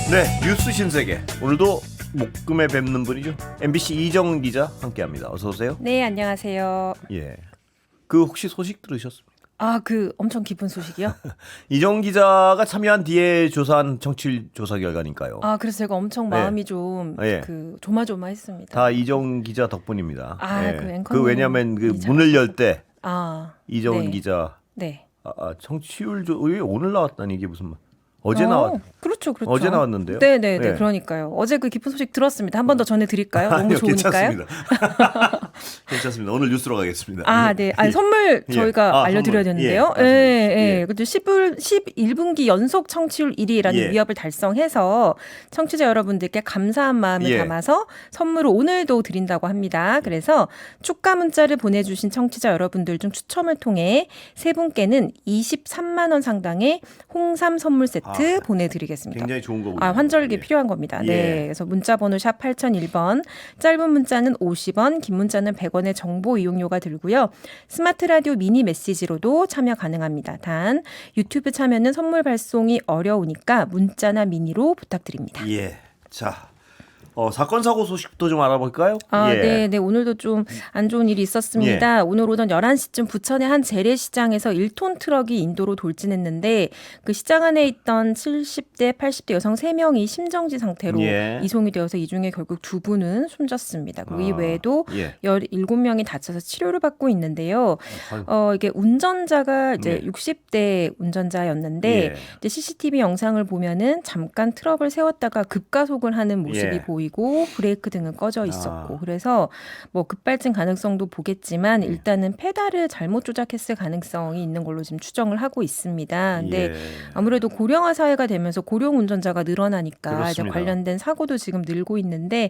네, 뉴스 신세계. 오늘도 목금에 뵙는 분이죠. MBC 이정 기자 함께합니다. 어서 오세요. 네, 안녕하세요. 예, 그 혹시 소식 들으셨습니까? 아, 그 엄청 기쁜 소식이요? 이정 기자가 참여한 뒤에 조사한 정치율 조사 결과니까요. 아, 그래서 제가 엄청 마음이 좀 예. 조마조마했습니다. 다 이정 기자 덕분입니다. 아, 예. 그 앵커님 그 왜냐하면 그 이 문을 열 때 아, 이정은 네. 기자 네. 정치율 왜 오늘 나왔다니 이게 무슨 말? 어제 나왔. 그렇죠. 어제 나왔는데요. 네. 네. 그러니까요. 어제 그 기쁜 소식 들었습니다. 한 번 더 전해드릴까요? 너무 아니요, 좋으니까요. 괜찮습니다. 괜찮습니다. 오늘 뉴스로 가겠습니다. 아, 네. 아니, 선물 예. 저희가 알려드려야 선물. 되는데요. 예, 예. 근데 11분기 연속 청취율 1위라는 예. 위협을 달성해서 청취자 여러분들께 감사한 마음을 예. 담아서 선물을 오늘도 드린다고 합니다. 그래서 축하 문자를 보내주신 청취자 여러분들 중 추첨을 통해 세 분께는 23만 원 상당의 홍삼 선물 세트 보내드리겠습니다. 굉장히 좋은 거군요. 환절기 예. 필요한 겁니다. 네. 예. 그래서 문자 번호 샵 8001번, 짧은 문자는 50원, 긴 문자는 100원의 정보 이용료가 들고요. 스마트 라디오 미니 메시지로도 참여 가능합니다. 단 유튜브 참여는 선물 발송이 어려우니까 문자나 미니로 부탁드립니다. 예. 자, 사건 사고 소식도 좀 알아볼까요? 아, 예. 네. 오늘도 좀 안 좋은 일이 있었습니다. 오늘 오전 11시쯤 부천의 한 재래시장에서 1톤 트럭이 인도로 돌진했는데 그 시장 안에 있던 70대, 80대 여성 3명이 심정지 상태로 예. 이송이 되어서 이 중에 결국 2분은 숨졌습니다. 그리고 이 외에도 예. 17명이 다쳐서 치료를 받고 있는데요. 이게 운전자가 이제 60대 운전자였는데 예. 이제 CCTV 영상을 보면은 잠깐 트럭을 세웠다가 급가속을 하는 모습이 예. 보이고 브레이크 등은 꺼져 있었고 그래서 뭐 급발진 가능성도 보겠지만 일단은 페달을 잘못 조작했을 가능성이 있는 걸로 지금 추정을 하고 있습니다. 근데 예. 아무래도 고령화 사회가 되면서 고령 운전자가 늘어나니까 이제 그렇습니다. 관련된 사고도 지금 늘고 있는데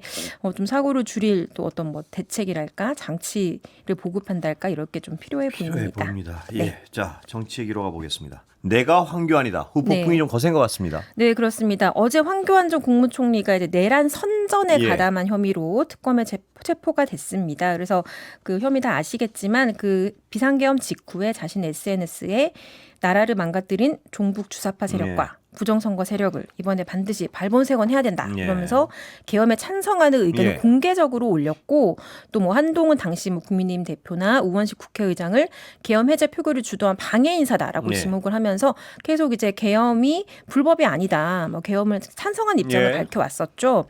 좀 사고를 줄일 또 어떤 뭐 대책이랄까 장치를 보급한다 할까 이렇게 좀 필요해 보입니다. 보입니다. 예. 네. 자, 정치 얘기로 가보겠습니다. 내가 황교안이다. 후폭풍이 네. 좀 거센 것 같습니다. 네, 그렇습니다. 어제 황교안 전 국무총리가 이제 내란 선전에 예. 가담한 혐의로 특검에 체포가 됐습니다. 그래서 그 혐의 다 아시겠지만 그 비상계엄 직후에 자신 SNS에 나라를 망가뜨린 종북 주사파 세력과 부정선거 세력을 이번에 반드시 발본색원해야 된다. 예. 그러면서 계엄에 찬성하는 의견을 예. 공개적으로 올렸고 또 뭐 한동훈 당시 뭐 국민의힘 대표나 우원식 국회의장을 계엄 해제 표결을 주도한 방해 인사다라고 예. 지목을 하면서 계속 이제 계엄이 불법이 아니다. 뭐 계엄을 찬성한 입장을 예. 밝혀왔었죠.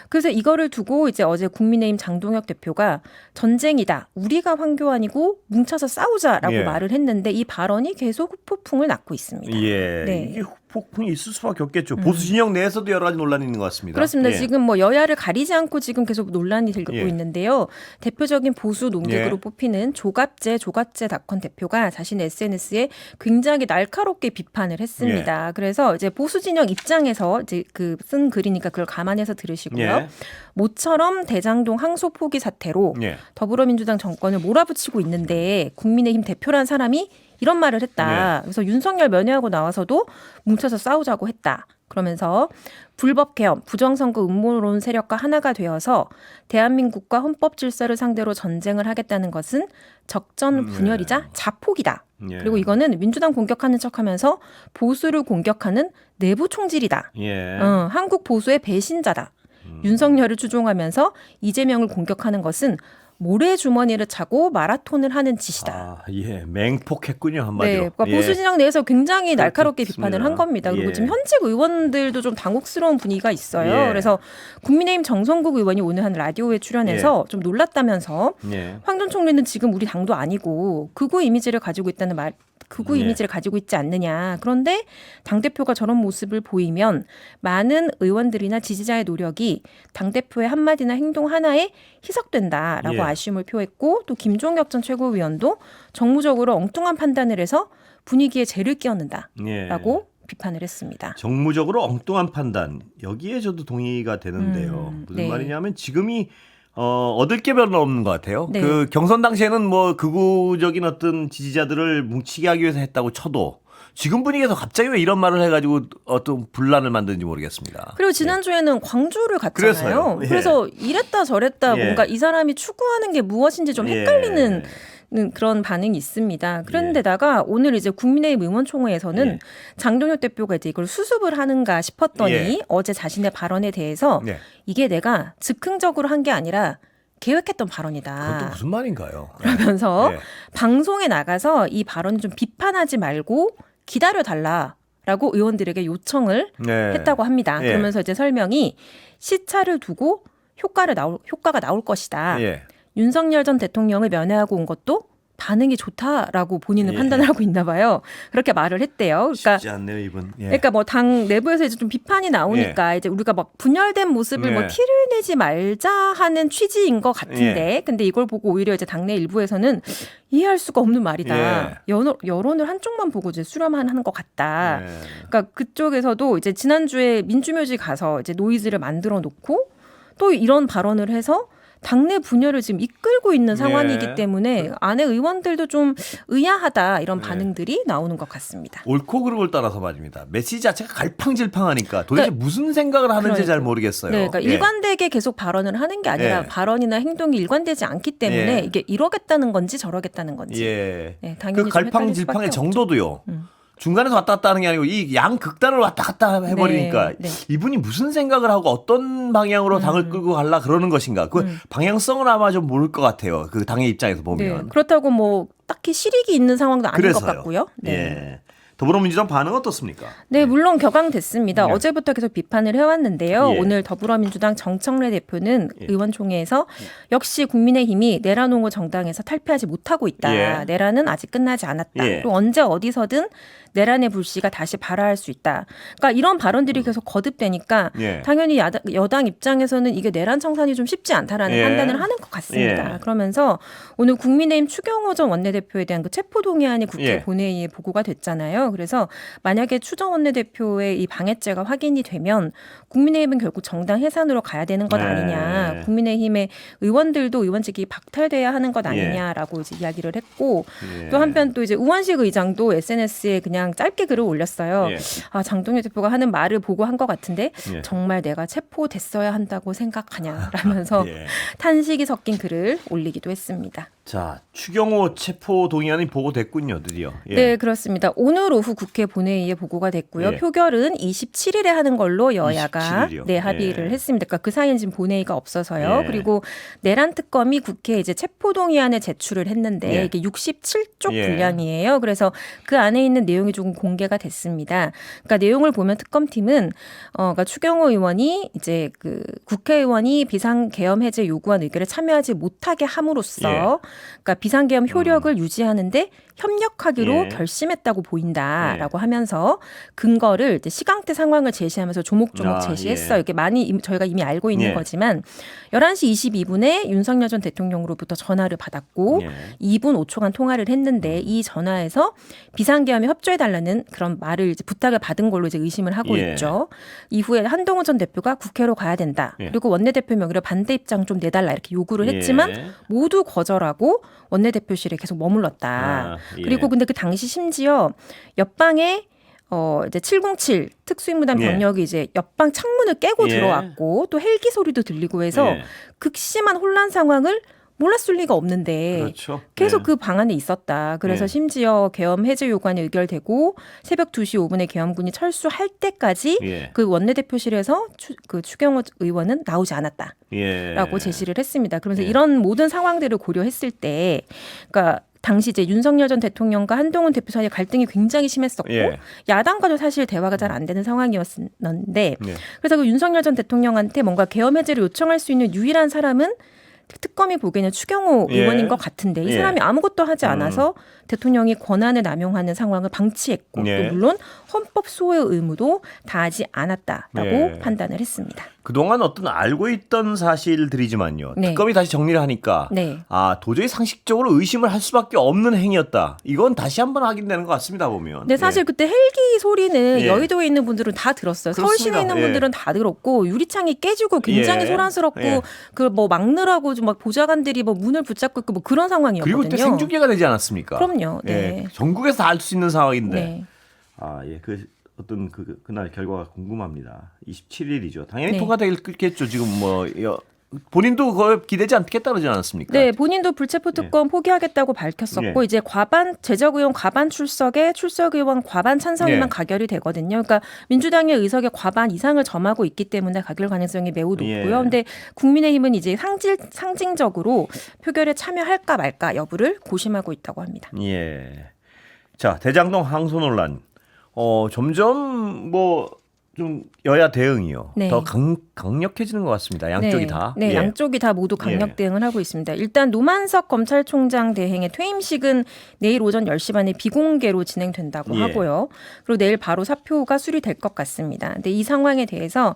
그래서 이거를 두고 이제 어제 국민의힘 장동혁 대표가 전쟁이다. 우리가 황교안이고 뭉쳐서 싸우자라고 예. 말을 했는데 이 발언이 계속 후폭풍을 낳고 있습니다. 예. 네. 이게 후폭풍이 있을 수밖에 없겠죠. 보수 진영 내에서도 여러 가지 논란이 있는 것 같습니다. 그렇습니다. 예. 지금 뭐 여야를 가리지 않고 지금 계속 논란이 되고 예. 있는데요. 대표적인 보수 논객으로 예. 뽑히는 조갑재닷컴 대표가 자신의 SNS에 굉장히 날카롭게 비판을 했습니다. 그래서 이제 보수 진영 입장에서 이제 그 쓴 글이니까 그걸 감안해서 들으시고요. 예. 모처럼 대장동 항소 포기 사태로 예. 더불어민주당 정권을 몰아붙이고 있는데 국민의힘 대표란 사람이 이런 말을 했다. 그래서 윤석열 면회하고 나와서도 뭉쳐서 싸우자고 했다. 그러면서 불법 계엄, 부정선거 음모론 세력과 하나가 되어서 대한민국과 헌법 질서를 상대로 전쟁을 하겠다는 것은 적전 분열이자 자폭이다. 예. 그리고 이거는 민주당 공격하는 척하면서 보수를 공격하는 내부 총질이다. 예. 한국 보수의 배신자다. 윤석열을 추종하면서 이재명을 공격하는 것은 모래주머니를 차고 마라톤을 하는 짓이다. 아, 예. 맹폭했군요, 한마디로. 네, 그러니까 예. 보수 진영 내에서 굉장히 날카롭게 그렇습니다. 비판을 한 겁니다. 그리고 예. 지금 현직 의원들도 좀 당혹스러운 분위기가 있어요. 예. 그래서 국민의힘 정성국 의원이 오늘 한 라디오에 출연해서 좀 놀랐다면서 예. 황 전 총리는 지금 우리 당도 아니고 극우 이미지를 가지고 있다는 말. 극우 예. 이미지를 가지고 있지 않느냐. 그런데 당대표가 저런 모습을 보이면 많은 의원들이나 지지자의 노력이 당대표의 한마디나 행동 하나에 희석된다라고 예. 아쉬움을 표했고 또 김종혁 전 최고위원도 정무적으로 엉뚱한 판단을 해서 분위기에 재를 끼얹는다라고 예. 비판을 했습니다. 정무적으로 엉뚱한 판단. 여기에 저도 동의가 되는데요. 무슨 네. 말이냐면 지금이 얻을 게 별로 없는 것 같아요. 네. 그 경선 당시에는 뭐 극우적인 어떤 지지자들을 뭉치게 하기 위해서 했다고 쳐도 지금 분위기에서 갑자기 왜 이런 말을 해가지고 어떤 분란을 만드는지 모르겠습니다. 그리고 지난주에는 광주를 갔잖아요. 그래서요. 예. 그래서 이랬다 저랬다 예. 뭔가 이 사람이 추구하는 게 무엇인지 좀 예. 헷갈리는 그런 반응이 있습니다. 그런데다가 오늘 이제 국민의힘 의원총회에서는 장동혁 대표가 이제 이걸 수습을 하는가 싶었더니 어제 자신의 발언에 대해서 이게 내가 즉흥적으로 한 게 아니라 계획했던 발언이다. 그것도 무슨 말인가요? 그러면서 방송에 나가서 이 발언을 좀 비판하지 말고 기다려달라라고 의원들에게 요청을 했다고 합니다. 그러면서 이제 설명이 시차를 두고 효과가 나올 것이다. 윤석열 전 대통령을 면회하고 온 것도 반응이 좋다라고 본인은 판단을 하고 있나 봐요. 그렇게 말을 했대요. 그러니까 쉽지 않네요, 이분. 그러니까 뭐 당 내부에서 이제 좀 비판이 나오니까 이제 우리가 막 분열된 모습을 뭐 티를 내지 말자 하는 취지인 것 같은데, 근데 이걸 보고 오히려 이제 당내 일부에서는 이해할 수가 없는 말이다. 여론을 한쪽만 보고 이제 수렴하는 것 같다. 그러니까 그쪽에서도 이제 지난주에 민주묘지 가서 이제 노이즈를 만들어 놓고 또 이런 발언을 해서 당내 분열을 지금 이끌고 있는 상황이기 때문에 안에 의원들도 좀 의아하다 이런 반응들이 나오는 것 같습니다. 옳고 그름을 따라서 말입니다. 메시지 자체가 갈팡질팡하니까 도대체 무슨 생각을 하는지 잘 모르겠어요. 그러니까 일관되게 계속 발언을 하는 게 아니라 발언이나 행동이 일관되지 않기 때문에 이게 이러겠다는 건지 저러겠다는 건지. 당연히 그 갈팡질팡의 정도도요. 중간에서 왔다 갔다 하는 게 아니고 이 양극단을 왔다 갔다 해버리니까 이분이 무슨 생각을 하고 어떤 방향으로 당을 끌고 갈라 그러는 것인가. 그 방향성은 아마 좀 모를 것 같아요. 그 당의 입장에서 보면. 그렇다고 뭐 딱히 실익이 있는 상황도 아닌 것 같고요. 더불어민주당 반응 어떻습니까? 네, 물론 격앙됐습니다. 어제부터 계속 비판을 해왔는데요. 오늘 더불어민주당 정청래 대표는 의원총회에서 역시 국민의힘이 내란홍 후 정당에서 탈피하지 못하고 있다. 내란은 아직 끝나지 않았다. 그리고 언제 어디서든 내란의 불씨가 다시 발화할 수 있다. 그러니까 이런 발언들이 계속 거듭되니까 당연히 여당 입장에서는 이게 내란 청산이 좀 쉽지 않다라는 판단을 하는 것 같습니다. 그러면서 오늘 국민의힘 추경호 전 원내대표에 대한 그 체포동의안이 국회 본회의에 보고가 됐잖아요. 그래서 만약에 추 전 원내대표의 이 방해죄가 확인이 되면 국민의힘은 결국 정당 해산으로 가야 되는 것 아니냐. 국민의힘의 의원들도 의원직이 박탈돼야 하는 것 아니냐라고 이제 이야기를 했고 또 한편 또 이제 우원식 의장도 SNS에 그냥 짧게 글을 올렸어요. 아, 장동혁 대표가 하는 말을 보고 한 것 같은데 정말 내가 체포됐어야 한다고 생각하냐라면서 탄식이 섞인 글을 올리기도 했습니다. 자, 추경호 체포 동의안이 보고됐군요, 드디어. 네, 그렇습니다. 오늘 오후 국회 본회의에 보고가 됐고요. 표결은 27일에 하는 걸로 여야가 27일이요? 합의를 했습니다. 그러니까 그 사이엔 지금 본회의가 없어서요. 그리고 내란 특검이 국회에 이제 체포 동의안을 제출을 했는데 이게 67쪽 분량이에요. 그래서 그 안에 있는 내용이 조금 공개가 됐습니다. 그러니까 내용을 보면 특검팀은 그러니까 추경호 의원이 이제 그 국회의원이 비상계엄 해제 요구한 의결에 참여하지 못하게 함으로써 그러니까 비상계엄 효력을 유지하는데 협력하기로 결심했다고 보인다라고 하면서 근거를 이제 시간대 상황을 제시하면서 조목조목 제시했어요. 이게 많이 저희가 이미 알고 있는 거지만 11시 22분에 윤석열 전 대통령으로부터 전화를 받았고 2분 5초간 통화를 했는데 이 전화에서 비상계엄에 협조해달라는 그런 말을 이제 부탁을 받은 걸로 이제 의심을 하고 있죠. 이후에 한동훈 전 대표가 국회로 가야 된다. 그리고 원내대표 명의로 반대 입장 좀 내달라 이렇게 요구를 했지만 모두 거절하고 원내대표실에 계속 머물렀다. 그리고 근데 그 당시 심지어 옆방에 이제 707 특수임무단 병력이 이제 옆방 창문을 깨고 들어왔고 또 헬기 소리도 들리고 해서 극심한 혼란 상황을 몰랐을 리가 없는데 계속 그 방 안에 있었다. 그래서 심지어 계엄 해제 요구안이 의결되고 새벽 2시 5분에 계엄군이 철수할 때까지 그 원내대표실에서 그 추경호 의원은 나오지 않았다라고 제시를 했습니다. 그러면서 이런 모든 상황들을 고려했을 때 그러니까 당시 이제 윤석열 전 대통령과 한동훈 대표 사이에 갈등이 굉장히 심했었고 야당과도 사실 대화가 잘 안 되는 상황이었는데 그래서 그 윤석열 전 대통령한테 뭔가 계엄 해제를 요청할 수 있는 유일한 사람은 특검이 보기에는 추경호 의원인 것 같은데 이 사람이 아무것도 하지 않아서 대통령이 권한을 남용하는 상황을 방치했고 또 물론 헌법 수호의 의무도 다하지 않았다라고 판단을 했습니다. 그동안 어떤 알고 있던 사실들이지만요. 특검이 다시 정리를 하니까 아 도저히 상식적으로 의심을 할 수밖에 없는 행위였다. 이건 다시 한번 확인되는 것 같습니다. 보면. 네, 사실 그때 헬기 소리는 여의도에 있는 분들은 다 들었어요. 서울시내에 있는 분들은 다 들었고 유리창이 깨지고 굉장히 소란스럽고 그 뭐 막느라고 좀 막 보좌관들이 뭐 문을 붙잡고 있고 뭐 그런 상황이었거든요. 그리고 그때 생중계가 되지 않았습니까? 그럼요. 전국에서 다 알 수 있는 상황인데. 그 어떤 그날 결과가 궁금합니다. 27일이죠. 당연히 통과되겠죠. 지금 뭐 본인도 그걸 기대지 않겠다 그러지 않았습니까? 네, 본인도 불체포 특권 포기하겠다고 밝혔었고 이제 제적 의원 과반 출석에 출석 의원 과반 찬성이면 가결이 되거든요. 그러니까 민주당의 의석의 과반 이상을 점하고 있기 때문에 가결 가능성이 매우 높고요. 그런데 국민의힘은 이제 상징적으로 표결에 참여할까 말까 여부를 고심하고 있다고 합니다. 예. 자, 대장동 항소 논란. 점점 좀 여야 대응이요. 네. 더 강력해지는 것 같습니다. 양쪽이 다. 네, 양쪽이 다 모두 강력 대응을 하고 있습니다. 일단 노만석 검찰총장 대행의 퇴임식은 내일 오전 10시 반에 비공개로 진행된다고 하고요. 그리고 내일 바로 사표가 수리될 것 같습니다. 근데 이 상황에 대해서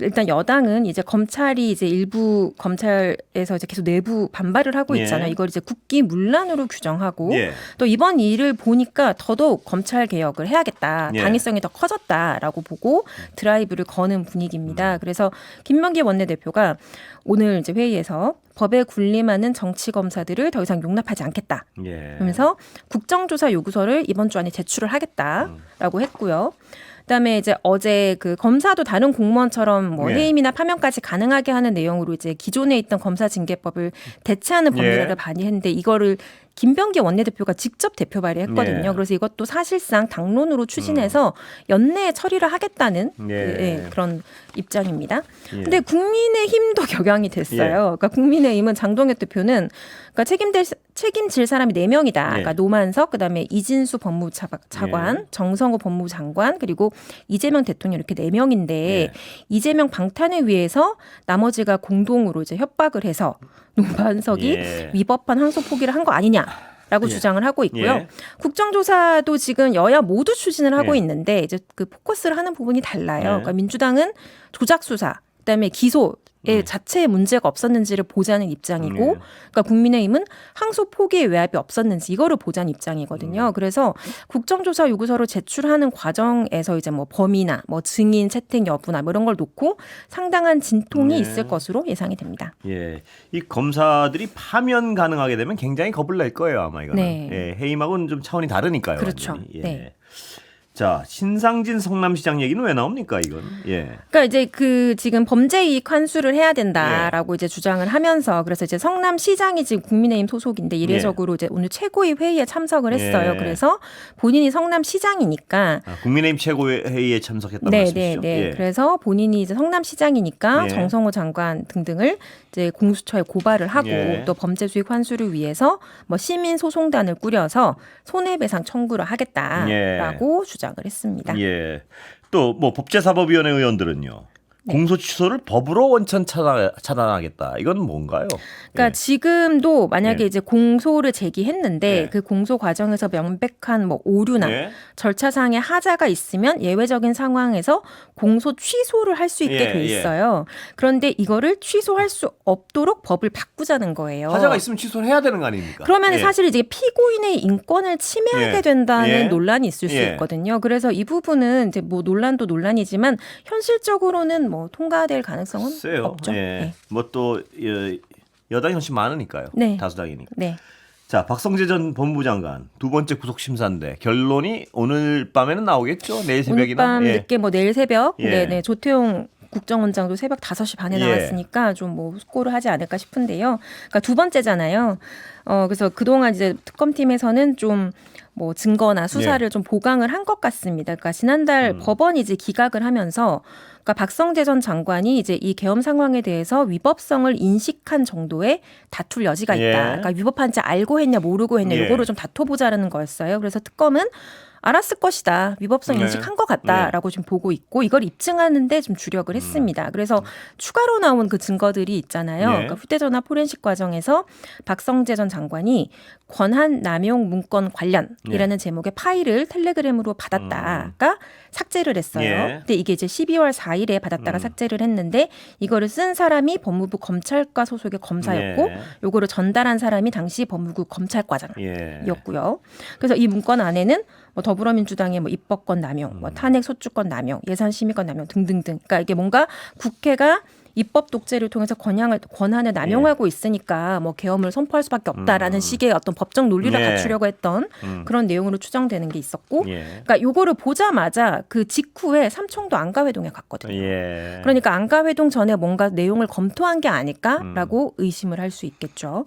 일단 여당은 이제 검찰이 이제 일부 검찰에서 이제 계속 내부 반발을 하고 있잖아요. 이걸 이제 국기문란으로 규정하고 또 이번 일을 보니까 더더욱 검찰 개혁을 해야겠다. 당위성이 더 커졌다라고 보고 드라이브를 거는 분위기입니다. 그래서 김명기 원내대표가 오늘 이제 회의에서 법에 군림하는 정치 검사들을 더 이상 용납하지 않겠다. 그러면서 국정조사 요구서를 이번 주 안에 제출을 하겠다라고 했고요. 그다음에 이제 어제 그 검사도 다른 공무원처럼 해임이나 파면까지 가능하게 하는 내용으로 이제 기존에 있던 검사징계법을 대체하는 법률안을 발의했는데 이거를 김병기 원내대표가 직접 대표 발의했거든요. 그래서 이것도 사실상 당론으로 추진해서 연내에 처리를 하겠다는 그런 입장입니다. 근데 국민의힘도 격양이 됐어요. 그러니까 국민의힘은 장동혁 대표는 그러니까 책임질 사람이 4명이다. 그러니까 노만석, 그다음에 이진수 법무부 차관, 정성호 법무부 장관, 그리고 이재명 대통령 이렇게 4명인데 이재명 방탄을 위해서 나머지가 공동으로 이제 협박을 해서 노만석이 위법한 항소 포기를 한 거 아니냐라고 주장을 하고 있고요. 국정조사도 지금 여야 모두 추진을 하고 있는데 이제 그 포커스를 하는 부분이 달라요. 그러니까 민주당은 조작 수사, 그다음에 기소 자체에 문제가 없었는지를 보자는 입장이고, 그러니까 국민의힘은 항소 포기에 외압이 없었는지 이거를 보자는 입장이거든요. 그래서 국정조사 요구서를 제출하는 과정에서 이제 범위나 증인 채택 여부나 이런 걸 놓고 상당한 진통이 있을 것으로 예상이 됩니다. 이 검사들이 파면 가능하게 되면 굉장히 겁을 낼 거예요, 아마 이거는. 해임하고는 좀 차원이 다르니까요. 그렇죠. 자, 신상진 성남시장 얘기는 왜 나옵니까, 이건? 그러니까 이제 지금 범죄이익 환수를 해야 된다라고 이제 주장을 하면서 그래서 이제 성남시장이 지금 국민의힘 소속인데 이례적으로 이제 오늘 최고위 회의에 참석을 했어요. 그래서 본인이 성남시장이니까 국민의힘 최고회의에 참석했단 말씀이시죠? 그래서 본인이 이제 성남시장이니까 정성호 장관 등등을 이제 공수처에 고발을 하고 또 범죄 수익 환수를 위해서 시민 소송단을 꾸려서 손해배상 청구를 하겠다라고 주장을 했습니다. 또 법제사법위원회 의원들은요. 공소 취소를 법으로 원천 차단하겠다. 이건 뭔가요? 그러니까 지금도 만약에 이제 공소를 제기했는데 그 공소 과정에서 명백한 오류나 절차상의 하자가 있으면 예외적인 상황에서 공소 취소를 할 수 있게 돼 있어요. 그런데 이거를 취소할 수 없도록 법을 바꾸자는 거예요. 하자가 있으면 취소를 해야 되는 거 아닙니까? 그러면 사실 이제 피고인의 인권을 침해하게 된다는 논란이 있을 수 있거든요. 그래서 이 부분은 이제 논란도 논란이지만 현실적으로는 통과될 가능성은 없죠. 또 여당이 훨씬 많으니까요. 다수당이니까. 자, 박성재 전 법무부 장관 두 번째 구속 심사인데 결론이 오늘 밤에는 나오겠죠? 내일 새벽이나. 오늘 밤 늦게 내일 새벽. 조태용 국정원장도 새벽 5시 반에 나왔으니까 좀 숙고를 하지 않을까 싶은데요. 그러니까 두 번째잖아요. 그래서 그동안 이제 특검팀에서는 좀 증거나 수사를 좀 보강을 한 것 같습니다. 그러니까 지난달 법원이 이제 기각을 하면서 그러니까 박성재 전 장관이 이제 이 계엄 상황에 대해서 위법성을 인식한 정도의 다툴 여지가 있다. 그러니까 위법한지 알고 했냐 모르고 했냐 이거를 좀 다퉈보자라는 거였어요. 그래서 특검은 알았을 것이다. 위법성 인식한 것 같다라고 좀 보고 있고 이걸 입증하는데 좀 주력을 했습니다. 그래서 추가로 나온 그 증거들이 있잖아요. 그러니까 휴대전화 포렌식 과정에서 박성재 전 장관이 권한 남용 문건 관련이라는 제목의 파일을 텔레그램으로 받았다가 삭제를 했어요. 근데 이게 이제 12월 4일에 받았다가 삭제를 했는데 이거를 쓴 사람이 법무부 검찰과 소속의 검사였고 요거를 전달한 사람이 당시 법무부 검찰과장이었고요. 그래서 이 문건 안에는 더불어민주당의 입법권 남용, 탄핵 소추권 남용, 예산 심의권 남용 등등등. 그러니까 이게 뭔가 국회가 입법 독재를 통해서 권한을 남용하고 있으니까 뭐 계엄을 선포할 수밖에 없다라는 식의 어떤 법적 논리를 갖추려고 했던 그런 내용으로 추정되는 게 있었고, 그러니까 요거를 보자마자 그 직후에 삼청도 안가회동에 갔거든요. 그러니까 안가회동 전에 뭔가 내용을 검토한 게 아닐까라고 의심을 할 수 있겠죠.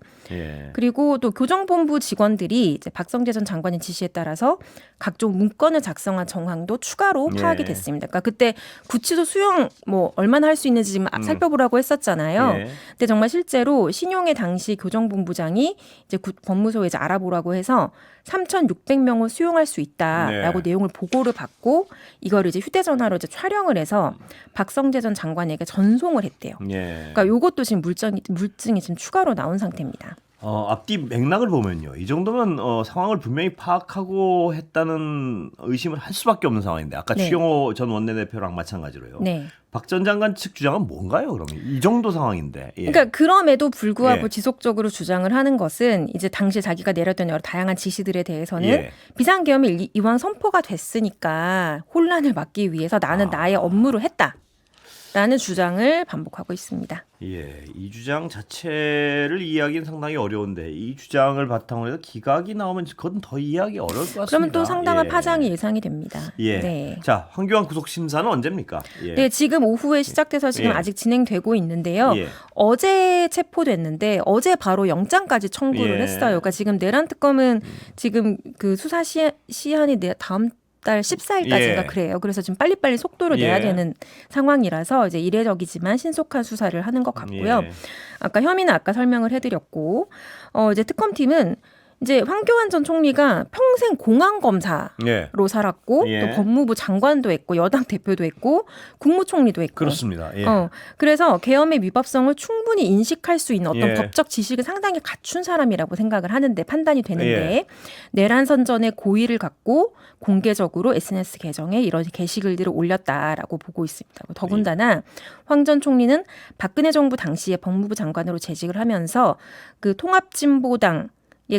그리고 또 교정본부 직원들이 이제 박성재 전 장관의 지시에 따라서 각종 문건을 작성한 정황도 추가로 파악이 됐습니다. 그러니까 그때 구치소 수용 뭐 얼마나 할 수 있는지 지금 살펴보라고 했었잖아요. 근데 정말 실제로 신용의 당시 교정본부장이 이제 법무소에 이제 알아보라고 해서 3,600명을 수용할 수 있다라고 내용을 보고를 받고 이거를 이제 휴대전화로 이제 촬영을 해서 박성재 전 장관에게 전송을 했대요. 그러니까 이것도 지금 물증이 지금 추가로 나온 상태입니다. 앞뒤 맥락을 보면요. 이 정도면 상황을 분명히 파악하고 했다는 의심을 할 수밖에 없는 상황인데 아까 추경호 전 원내대표랑 마찬가지로요. 박 전 장관 측 주장은 뭔가요? 그러면 이 정도 상황인데. 그러니까 그럼에도 불구하고 지속적으로 주장을 하는 것은 이제 당시 자기가 내렸던 여러 다양한 지시들에 대해서는 비상계엄이 이왕 선포가 됐으니까 혼란을 막기 위해서 나는 나의 업무를 했다라는 주장을 반복하고 있습니다. 이 주장 자체를 이해하기는 상당히 어려운데 이 주장을 바탕으로 해서 기각이 나오면 그건 더 이해하기 어려울 것 같습니다. 그러면 또 상당한 파장이 예상이 됩니다. 자, 황교안 구속 심사는 언제입니까? 네, 지금 오후에 시작돼서 지금 아직 진행되고 있는데요. 어제 체포됐는데 어제 바로 영장까지 청구를 했어요. 그러니까 지금 내란 특검은 지금 그 수사 시한이 다음 달 14일까지인가 그래요. 그래서 지금 빨리빨리 속도를 내야 되는 상황이라서 이제 이례적이지만 신속한 수사를 하는 것 같고요. 아까 혐의는 아까 설명을 해드렸고, 이제 특검팀은 이제 황교안 전 총리가 평생 공안검사로 살았고 또 법무부 장관도 했고 여당 대표도 했고 국무총리도 했고 그렇습니다. 그래서 계엄의 위법성을 충분히 인식할 수 있는 어떤 법적 지식을 상당히 갖춘 사람이라고 생각을 하는데 판단이 되는데 내란 선전의 고의를 갖고 공개적으로 SNS 계정에 이런 게시글들을 올렸다라고 보고 있습니다. 더군다나 황 전 총리는 박근혜 정부 당시에 법무부 장관으로 재직을 하면서 그 통합진보당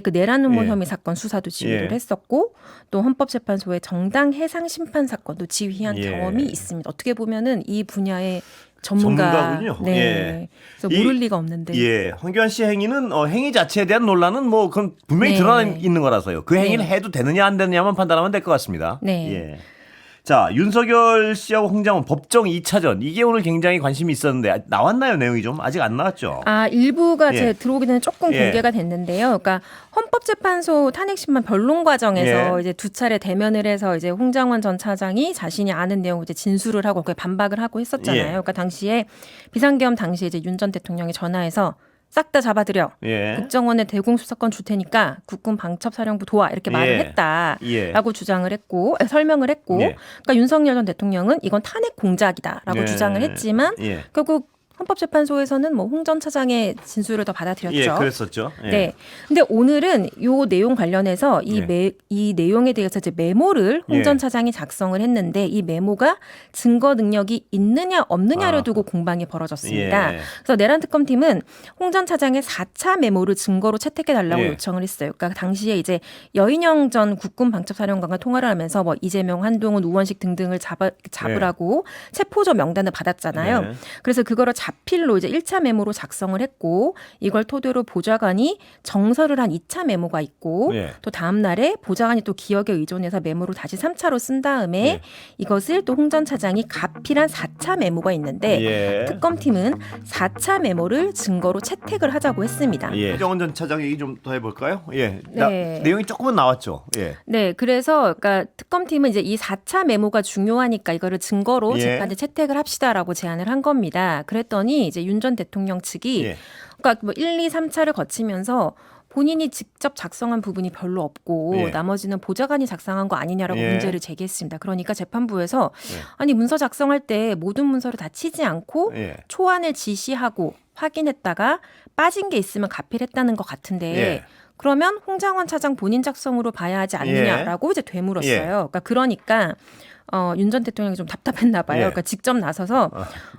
그 내란 음모 혐의 사건 수사도 지휘를 했었고 또 헌법재판소의 정당 해상 심판 사건도 지휘한 경험이 있습니다. 어떻게 보면은 이 분야의 전문가군요. 그래서 모를 리가 없는데. 황교안 씨 행위는 행위 자체에 대한 논란은 뭐 그건 분명히 드러나 있는 거라서요. 그 행위를 해도 되느냐 안 되느냐만 판단하면 될 것 같습니다. 자, 윤석열 씨하고 홍장원 법정 2차전. 이게 오늘 굉장히 관심이 있었는데 나왔나요, 내용이 좀? 아직 안 나왔죠? 일부가 제 들어오기 전에 조금 공개가 됐는데요. 그러니까 헌법재판소 탄핵심판 변론 과정에서 이제 두 차례 대면을 해서 이제 홍장원 전 차장이 자신이 아는 내용을 이제 진술을 하고 반박을 하고 했었잖아요. 그러니까 당시에 비상계엄 당시에 이제 윤 전 대통령이 전화해서 싹 다 잡아들여. 국정원에 대공수사권 줄 테니까 국군 방첩사령부 도와 이렇게 말을 했다라고 주장을 했고 설명을 했고 그러니까 윤석열 전 대통령은 이건 탄핵 공작이다라고 주장을 했지만 결국 헌법재판소에서는 뭐 홍 전 차장의 진술을 더 받아들였죠. 그랬었죠. 근데 오늘은 요 내용 관련해서 이 내용에 대해서 이제 메모를 홍 전 차장이 작성을 했는데 이 메모가 증거 능력이 있느냐 없느냐를 두고 공방이 벌어졌습니다. 그래서 내란 특검팀은 홍 전 차장의 4차 메모를 증거로 채택해 달라고 요청을 했어요. 그러니까 당시에 이제 여인영 전 국군 방첩사령관과 통화를 하면서 뭐 이재명, 한동훈, 우원식 등등을 잡으라고 체포조 명단을 받았잖아요. 그래서 그거를 자필로 이제 1차 메모로 작성을 했고 이걸 토대로 보좌관이 정서를 한 2차 메모가 있고 또 다음 날에 보좌관이 또 기억에 의존해서 메모를 다시 3차로 쓴 다음에 이것을 또 홍 전 차장이 가필한 4차 메모가 있는데 특검팀은 4차 메모를 증거로 채택을 하자고 했습니다. 정원 전 차장 얘기 좀 더 해볼까요? 내용이 조금은 나왔죠. 그래서 그러니까 특검팀은 이제 이 4차 메모가 중요하니까 이거를 증거로 재판에 채택을 합시다라고 제안을 한 겁니다. 그랬더니 이제 윤 전 대통령 측이 그러니까 뭐 1, 2, 3차를 거치면서 본인이 직접 작성한 부분이 별로 없고 나머지는 보좌관이 작성한 거 아니냐라고 문제를 제기했습니다. 그러니까 재판부에서 아니 문서 작성할 때 모든 문서를 다 치지 않고 초안을 지시하고 확인했다가 빠진 게 있으면 가필했다는 것 같은데 그러면 홍장원 차장 본인 작성으로 봐야 하지 않느냐라고 이제 되물었어요. 그러니까 윤 전 대통령이 좀 답답했나 봐요. 예. 그러니까 직접 나서서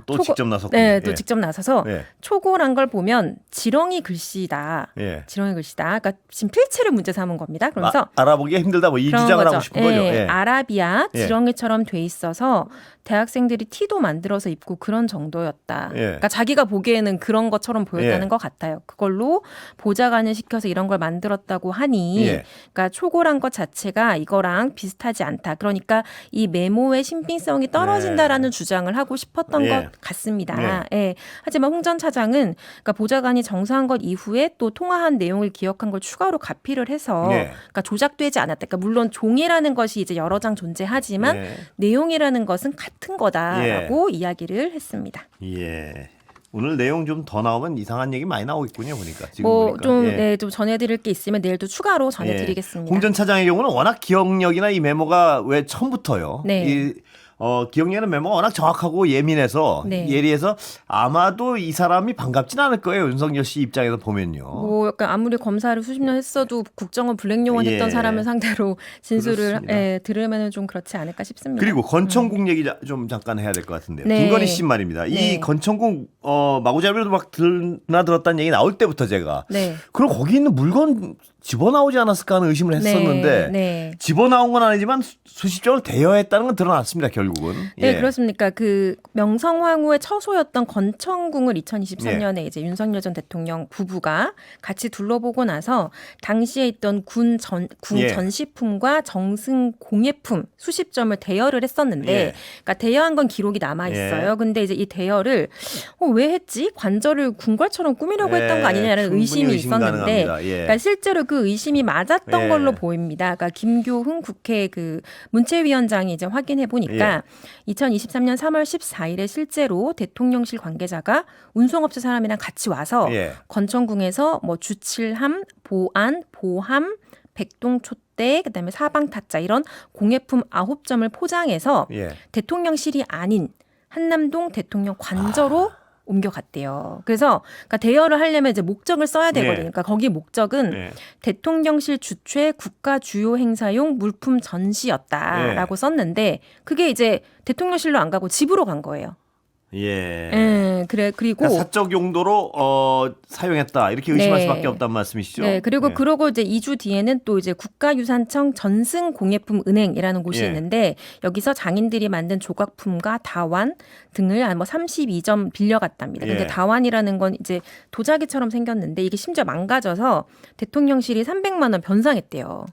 또 직접 나섰고. 네, 또 직접 나서서 예. 초고란 걸 보면 지렁이 글씨다. 예. 지렁이 글씨다. 그러니까 지금 필체를 문제 삼은 겁니다. 그러면서 알아보기가 힘들다 뭐 이 그런 주장을 거죠. 하고 싶은 거죠. 예. 아라비아 예. 지렁이처럼 돼 있어서 대학생들이 티도 만들어서 입고 그런 정도였다. 예. 그러니까 자기가 보기에는 그런 것처럼 보였다는 예. 것 같아요. 그걸로 보좌관을 시켜서 이런 걸 만들었다고 하니 예. 그러니까 초고란 것 자체가 이거랑 비슷하지 않다. 그러니까 이 메모의 신빙성이 떨어진다라는 주장을 하고 싶었던 예. 것 같습니다. 예. 하지만 홍 전 차장은 그러니까 보좌관이 정서한 것 이후에 또 통화한 내용을 기억한 걸 추가로 가피를 해서 예. 그러니까 조작되지 않았다. 그러니까 물론 종이라는 것이 이제 여러 장 존재하지만 예. 내용이라는 것은 같은 거다라고 이야기를 했습니다. 예. 오늘 내용 좀 더 나오면 이상한 얘기 많이 나오겠군요. 보니까 지금 뭐 보니까. 좀 예. 네, 좀 전해드릴 게 있으면 내일 또 추가로 전해드리겠습니다. 홍 전 차장의 경우는 워낙 기억력이나 이 메모가 왜 처음부터요. 네. 이 기억력은 메모가 워낙 정확하고 예민해서 네. 예리해서 아마도 이 사람이 반갑진 않을 거예요. 윤석열 씨 입장에서 보면요. 뭐 약간 아무리 검사를 수십 년 했어도 국정원 블랙요원 했던 예. 사람을 상대로 진술을 그렇습니다. 들으면 좀 그렇지 않을까 싶습니다. 그리고 건천국 얘기 좀 잠깐 해야 될 것 같은데요. 네. 김건희 씨 말입니다. 네. 이 건천국 마구잡이로 막 드러났다는 얘기 나올 때부터 제가 네. 그럼 거기 있는 물건 집어나오지 않았을까 하는 의심을 했었는데 네. 집어나온 건 아니지만 수십 정을 대여했다는 건 드러났습니다. 결국은. 네, 예. 그렇습니까? 그 명성황후의 처소였던 건천궁을 2023년에 이제 윤석열 전 대통령 부부가 같이 둘러보고 나서 당시에 있던 궁 예. 전시품과 정승 공예품 수십 점을 대여를 했었는데, 예. 그러니까 대여한 건 기록이 남아 있어요. 예. 근데 이제 이 대여를 왜 했지? 관절을 궁궐처럼 꾸미려고 예, 했던 거 아니냐는 충분히 의심이 의심 있었는데, 가능합니다. 예. 그러니까 실제로 그 의심이 맞았던 예. 걸로 보입니다. 그러니까 김교흥 국회 그 문체위원장이 이제 확인해 보니까 2023년 3월 14일에 실제로 대통령실 관계자가 운송업체 사람이랑 같이 와서 예. 건천궁에서 뭐 주칠함, 보안, 보함, 백동촛대, 그다음에 사방타짜 이런 공예품 9점을 포장해서 예. 대통령실이 아닌 한남동 대통령 관저로 옮겨갔대요. 그래서 그러니까 대여를 하려면 이제 목적을 써야 되거든요. 네. 그러니까 거기 목적은 예. 대통령실 주최 국가 주요 행사용 물품 전시였다라고 네. 썼는데 그게 이제 대통령실로 안 가고 집으로 간 거예요. 예. 그리고 그러니까 사적 용도로 사용했다 이렇게 의심할 네. 수밖에 없다는 말씀이시죠. 네, 그리고 예. 그러고 이제 2주 뒤에는 또 이제 국가유산청 전승공예품 은행이라는 곳이 예. 있는데 여기서 장인들이 만든 조각품과 다완 등을 한 뭐 32점 빌려갔답니다. 근데 예. 다완이라는 건 이제 도자기처럼 생겼는데 이게 심지어 망가져서 대통령실이 300만 원 변상했대요.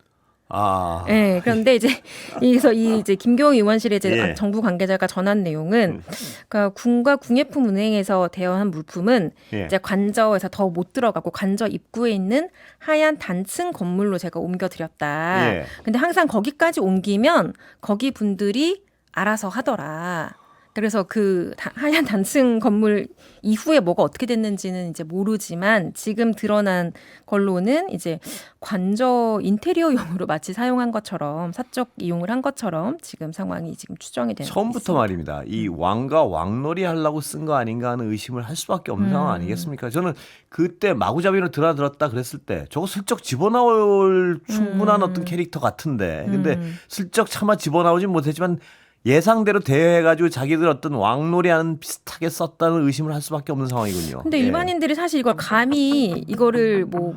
아. 네, 그런데 이제 여기서 이 이제 김경희 의원실에 이제 예. 정부 관계자가 전한 내용은 그러니까 군과 궁예품 은행에서 대여한 물품은 예. 이제 관저에서 더 못 들어가고 관저 입구에 있는 하얀 단층 건물로 제가 옮겨드렸다. 예. 근데 항상 거기까지 옮기면 거기 분들이 알아서 하더라. 그래서 그 하얀 단층 건물 이후에 뭐가 어떻게 됐는지는 이제 모르지만 지금 드러난 걸로는 이제 관저 인테리어용으로 마치 사용한 것처럼 사적 이용을 한 것처럼 지금 상황이 지금 추정이 되는 처음부터 말입니다. 이 왕과 왕놀이 하려고 쓴 거 아닌가 하는 의심을 할 수밖에 없는 상황 아니겠습니까? 저는 그때 마구잡이로 드러들었다 그랬을 때 저거 슬쩍 집어나올 충분한 어떤 캐릭터 같은데 근데 슬쩍 차마 집어나오진 못했지만 예상대로 대여해가지고 자기들 어떤 왕놀이하는 비슷하게 썼다는 의심을 할 수밖에 없는 상황이군요. 근데 예. 일반인들이 사실 이걸 감히 이거를 뭐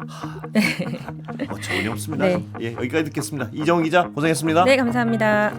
전혀 없습니다. 네. 예, 여기까지 듣겠습니다. 이정우 기자 고생했습니다. 네, 감사합니다.